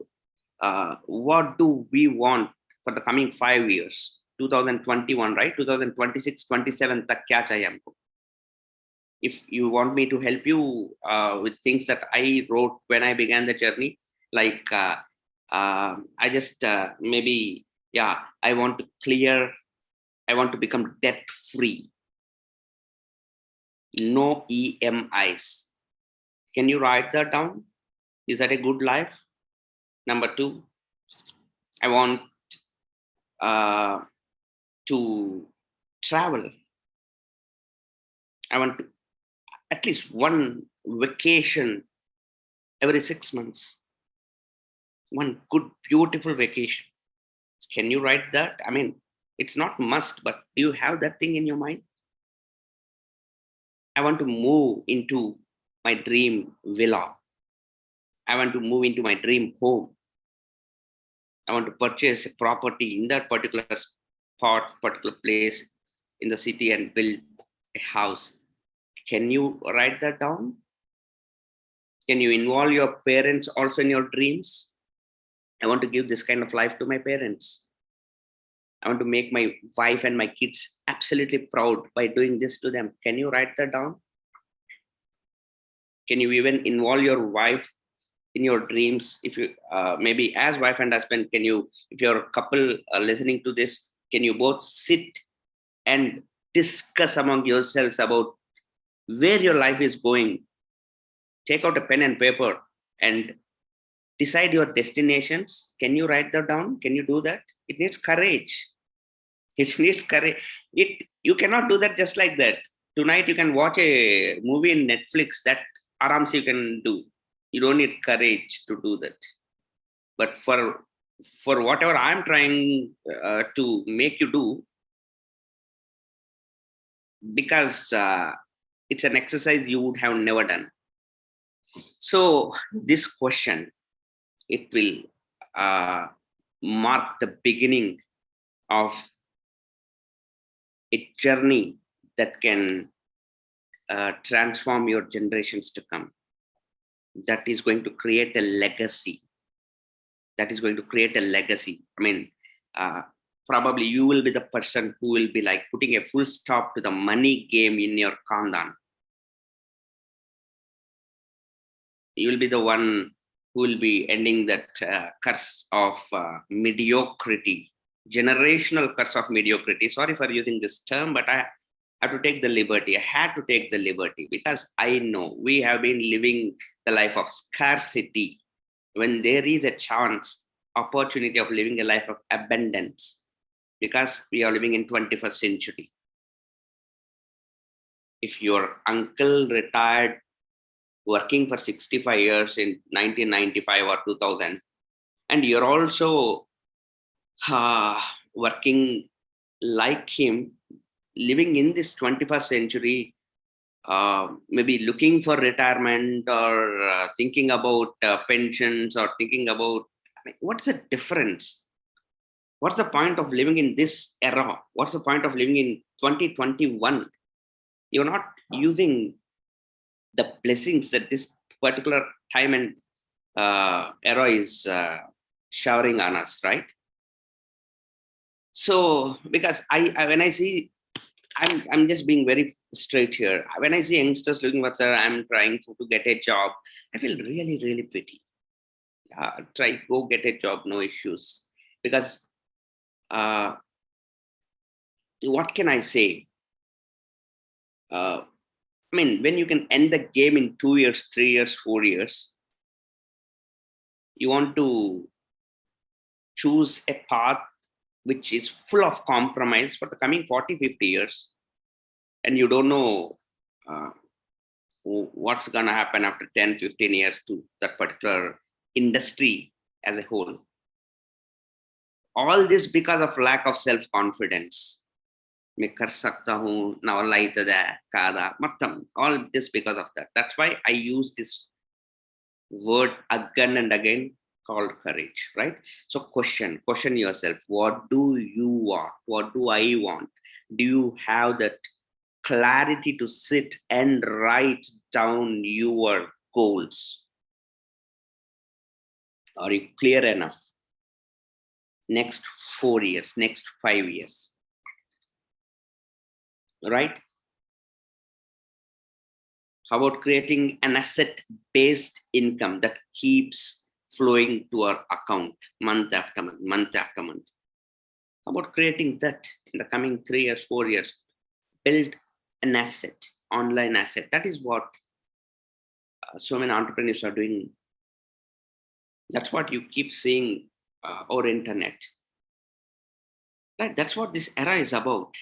what do we want for the coming 5 years? 2021, right? 2026, 27, tak kya chahiye humko? If you want me to help you with things that I wrote when I began the journey, like I just maybe, yeah, I want to become debt free. No EMIs. Can you write that down? Is that a good life? Number 2, I want to travel. I want to at least one vacation every 6 months. One good, beautiful vacation. Can you write that? I mean, it's not must, but do you have that thing in your mind? I want to move into my dream villa. I want to move into my dream home. I want to purchase a property in that particular spot, particular place in the city and build a house. Can you write that down? Can you involve your parents also in your dreams? I want to give this kind of life to my parents. I want to make my wife and my kids absolutely proud by doing this to them. Can you write that down? Can you even involve your wife in your dreams? If you maybe as wife and husband, can you, if you're a couple listening to this, can you both sit and discuss among yourselves about where your life is going? Take out a pen and paper and decide your destinations. Can you write that down? Can you do that? It needs courage. It needs courage. You cannot do that just like that. Tonight you can watch a movie in Netflix. That arams you can do. You don't need courage to do that. But for whatever I'm trying to make you do, because it's an exercise you would have never done. So this question, it will mark the beginning of a journey that can transform your generations to come. That is going to create a legacy. That is going to create a legacy. I mean, probably you will be the person who will be like putting a full stop to the money game in your Kandan. You will be the one who will be ending that curse of mediocrity, generational curse of mediocrity. Sorry for using this term, but I have to take the liberty. I had to take the liberty because I know we have been living the life of scarcity when there is a chance, opportunity of living a life of abundance, because we are living in 21st century. If your uncle retired working for 65 years in 1995 or 2000, and you're also working like him, living in this 21st century, maybe looking for retirement or thinking about pensions or thinking about, I mean, what's the difference? What's the point of living in this era? What's the point of living in 2021? You're not using the blessings that this particular time and era is showering on us, right? So because I when I see, I'm just being very straight here. When I see youngsters looking for, sir, I'm trying to get a job, I feel really, really pity. Try, go get a job, no issues. Because what can I say? I mean, when you can end the game in 2 years, 3 years, 4 years, you want to choose a path which is full of compromise for the coming 40, 50 years. And you don't know what's going to happen after 10, 15 years to that particular industry as a whole. All this because of lack of self-confidence. मैं कर सकता हूँ, all this because of that. That's why I use this word again and again, called courage, right? So question yourself, what do you want? What do I want? Do you have that clarity to sit and write down your goals? Are you clear enough? Next 4 years, next 5 years, right? How about creating an asset-based income that keeps flowing to our account month after month, month after month? How about creating that in the coming 3 years, 4 years? Build an asset, online asset. That is what so many entrepreneurs are doing. That's what you keep seeing over internet. Right? That's what this era is about.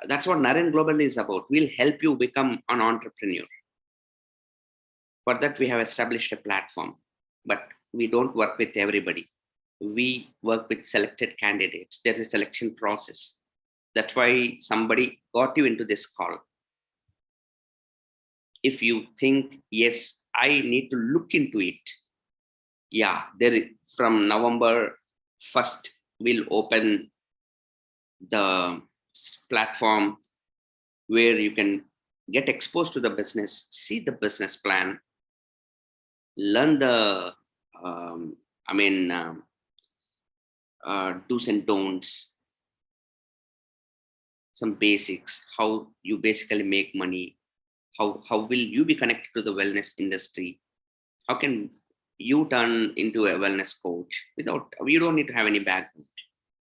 That's what Naren Global is about. We'll help you become an entrepreneur. For that, we have established a platform, but we don't work with everybody. We work with selected candidates. There's a selection process. That's why somebody got you into this call. If you think, yes, I need to look into it. Yeah, from November 1st, we'll open the platform where you can get exposed to the business, see the business plan, learn the do's and don'ts, some basics, how you basically make money, how will you be connected to the wellness industry, how can you turn into a wellness coach without, you don't need to have any background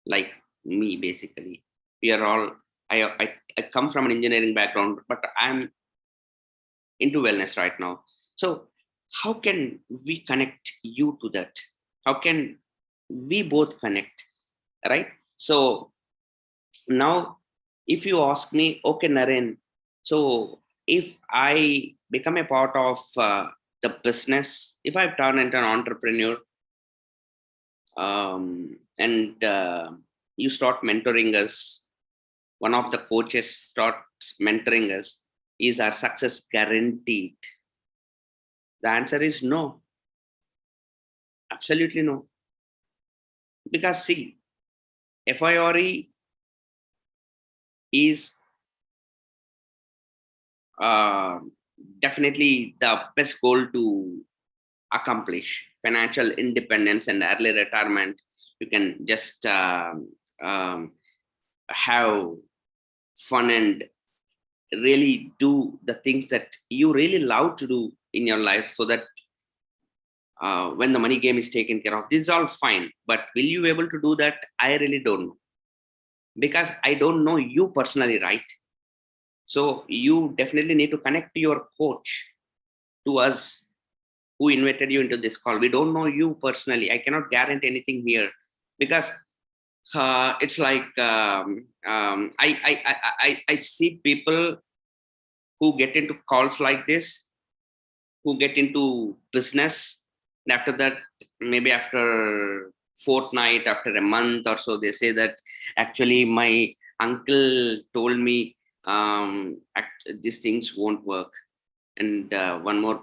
like me. Basically, we are all, I come from an engineering background, but I'm into wellness right now. So how can we connect you to that? How can we both connect, right? So now if you ask me, okay, Naren, so if I become a part of the business, if I turn into an entrepreneur, and you start mentoring us, one of the coaches starts mentoring us, is our success guaranteed? The answer is no. Absolutely no. Because see, F.I.R.E is definitely the best goal to accomplish. Financial independence and early retirement. You can just have fun and really do the things that you really love to do in your life, so that when the money game is taken care of, this is all fine. But will you be able to do that? I really don't know, because I don't know you personally, right? So you definitely need to connect to your coach, to us who invited you into this call. We don't know you personally. I cannot guarantee anything here, because it's like I see people who get into calls like this, who get into business, and after that, maybe after fortnight, after a month or so, they say that actually my uncle told me these things won't work. And one more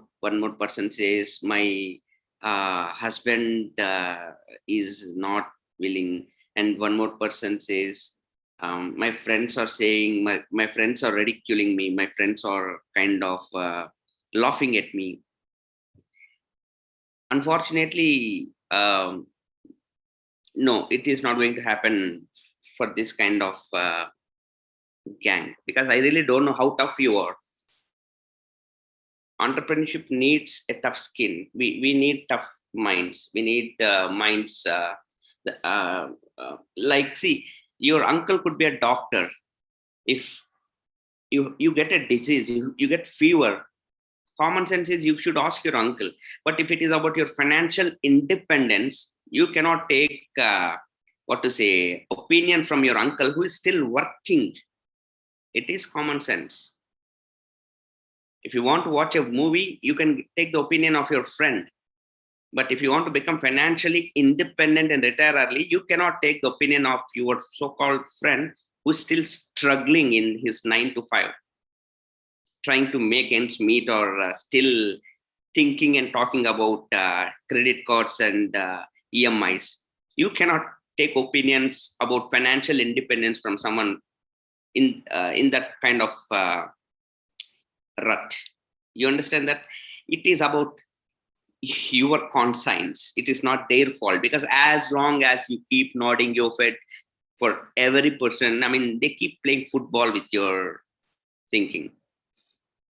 person says my husband is not willing, and one more person says My friends are saying, my friends are ridiculing me. My friends are kind of laughing at me. Unfortunately, no, it is not going to happen for this kind of gang, because I really don't know how tough you are. Entrepreneurship needs a tough skin. We need tough minds. We need minds. Like, see, your uncle could be a doctor. If you get a disease, you get fever, common sense is you should ask your uncle. But if it is about your financial independence, you cannot take what to say, opinion from your uncle who is still working. It is common sense. If you want to watch a movie, you can take the opinion of your friend. But if you want to become financially independent and retire early, you cannot take the opinion of your so-called friend who's still struggling in his 9 to 5, trying to make ends meet, or still thinking and talking about credit cards and EMIs. You cannot take opinions about financial independence from someone in that kind of rut. You understand that it is about your conscience. It is not their fault, because as long as you keep nodding your head for every person, I mean, they keep playing football with your thinking,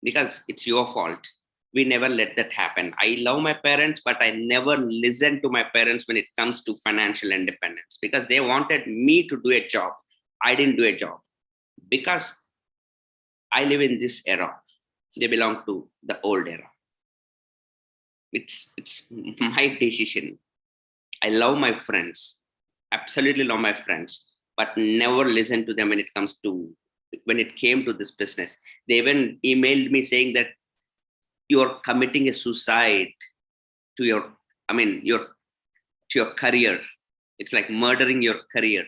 because it's your fault. We never let that happen. I love my parents, but I never listen to my parents when it comes to financial independence, because they wanted me to do a job. I didn't do a job because I live in this era. They belong to the old era. It's my decision. I love my friends, absolutely love my friends, but never listen to them when it came to this business. They even emailed me saying that you're committing a suicide to your, I mean, to your career. It's like murdering your career.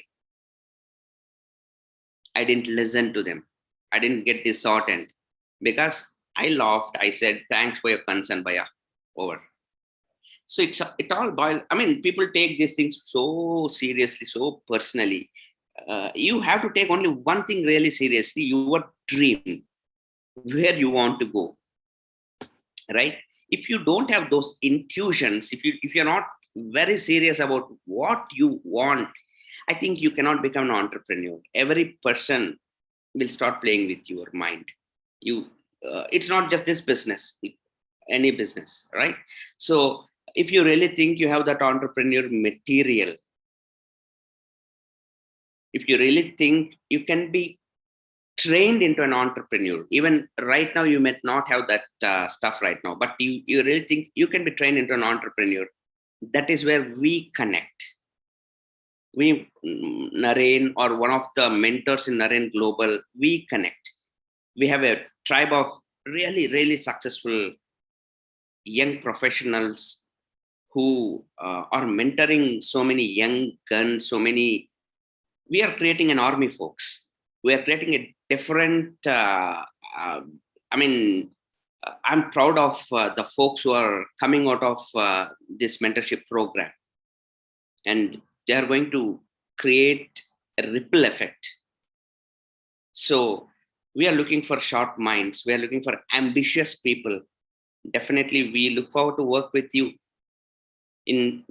I didn't listen to them. I didn't get disheartened, because I laughed. I said, thanks for your concern, Baya. Over. So it all boils. I mean, people take these things so seriously, so personally. You have to take only one thing really seriously: your dream, where you want to go, right? If you don't have those intuitions, if you're not very serious about what you want, I think you cannot become an entrepreneur. Every person will start playing with your mind. You, it's not just this business, any business, right? So if you really think you have that entrepreneur material, if you really think you can be trained into an entrepreneur, even right now you may not have that stuff right now, but you really think you can be trained into an entrepreneur, that is where we connect. We, Naren, or one of the mentors in Naren Global, we connect. We have a tribe of really, really successful young professionals who are mentoring so many young guns, so many. We are creating an army, folks. We are creating a different, uh, I mean, I'm proud of the folks who are coming out of this mentorship program, and they are going to create a ripple effect. So we are looking for sharp minds. We are looking for ambitious people. Definitely, we look forward to work with you in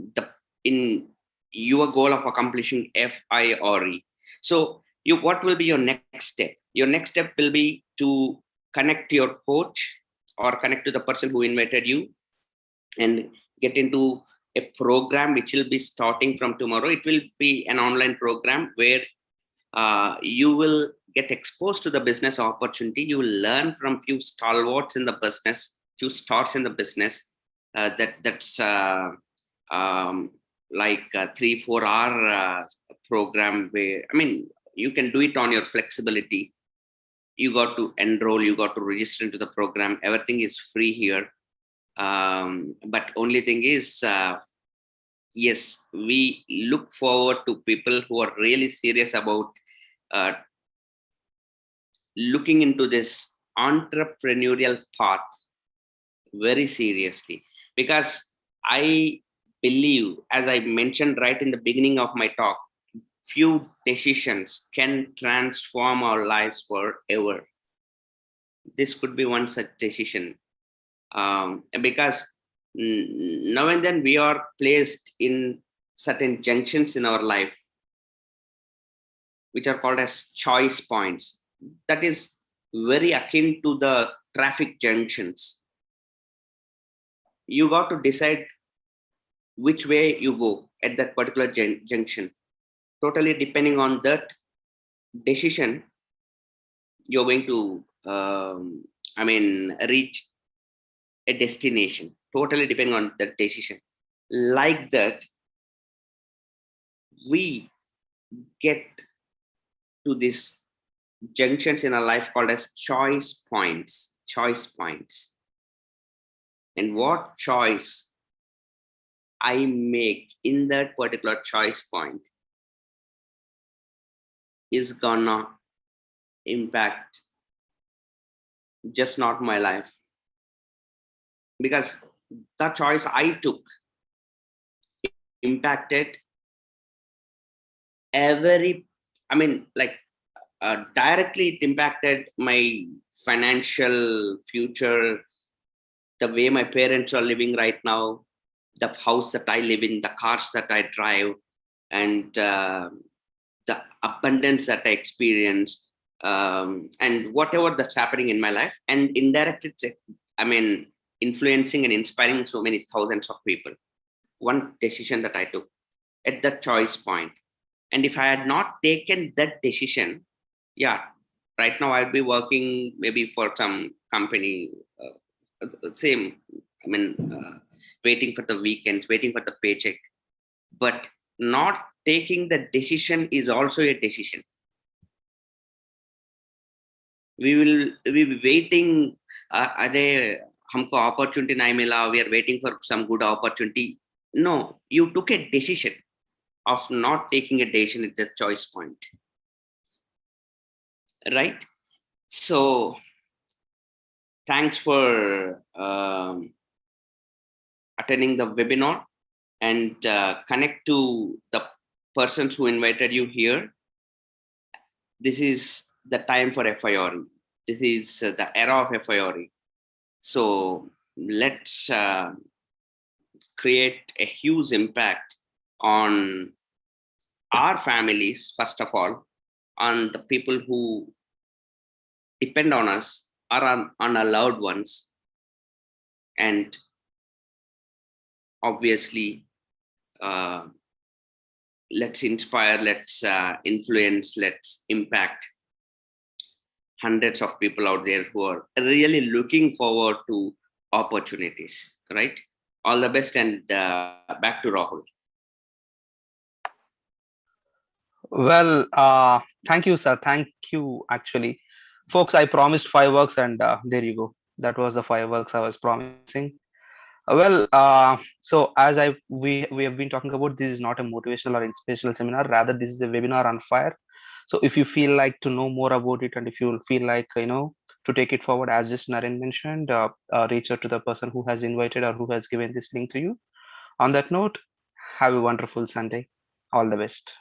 in your goal of accomplishing F.I.R.E. So what will be your next step? Your next step will be to connect to your coach or connect to the person who invited you and get into a program which will be starting from tomorrow. It will be an online program where you will get exposed to the business opportunity. You will learn from few stalwarts in the business, few stars in the business. That's like a 3-4 hour program where, I mean, you can do it on your flexibility. You got to enroll, you got to register into the program. Everything is free here. But only thing is, yes, we look forward to people who are really serious about uh, looking into this entrepreneurial path very seriously, because I believe, as I mentioned right in the beginning of my talk, few decisions can transform our lives forever. This could be one such decision, because now and then we are placed in certain junctions in our life, which are called as choice points. That is very akin to the traffic junctions. You got to decide which way you go at that particular junction. Totally depending on that decision, you're going to, reach a destination. Totally depending on that decision. Like that, we get to these junctions in our life called as choice points. Choice points. And what choice I make in that particular choice point is gonna impact just not my life, because the choice I took impacted every, directly it impacted my financial future, the way my parents are living right now, the house that I live in, the cars that I drive, and the abundance that I experience, and whatever that's happening in my life. And indirectly, influencing and inspiring so many thousands of people. One decision that I took at that choice point. And if I had not taken that decision, yeah, right now I'd be working maybe for some company, same, waiting for the weekends, waiting for the paycheck. But not taking the decision is also a decision. We will be waiting, हमको opportunity नहीं मिला, we are waiting for some good opportunity. No, you took a decision of not taking a decision at the choice point. Right? So thanks for attending the webinar, and connect to the persons who invited you here. This is the time for F.I.R.E. This is the era of F.I.R.E. So let's create a huge impact on our families, first of all, on the people who depend on us, or on our loved ones, and obviously, let's inspire, let's influence, let's impact hundreds of people out there who are really looking forward to opportunities, right? All the best, and back to Rahul. Well, thank you, sir. Thank you, actually. Folks, I promised fireworks, and there you go. That was the fireworks I was promising. So as we have been talking about, this is not a motivational or inspirational seminar. Rather, this is a webinar on fire. So if you feel like to know more about it, and if you feel like to take it forward, as just Naren mentioned, reach out to the person who has invited or who has given this link to you. On that note, have a wonderful Sunday. All the best.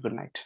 Good night.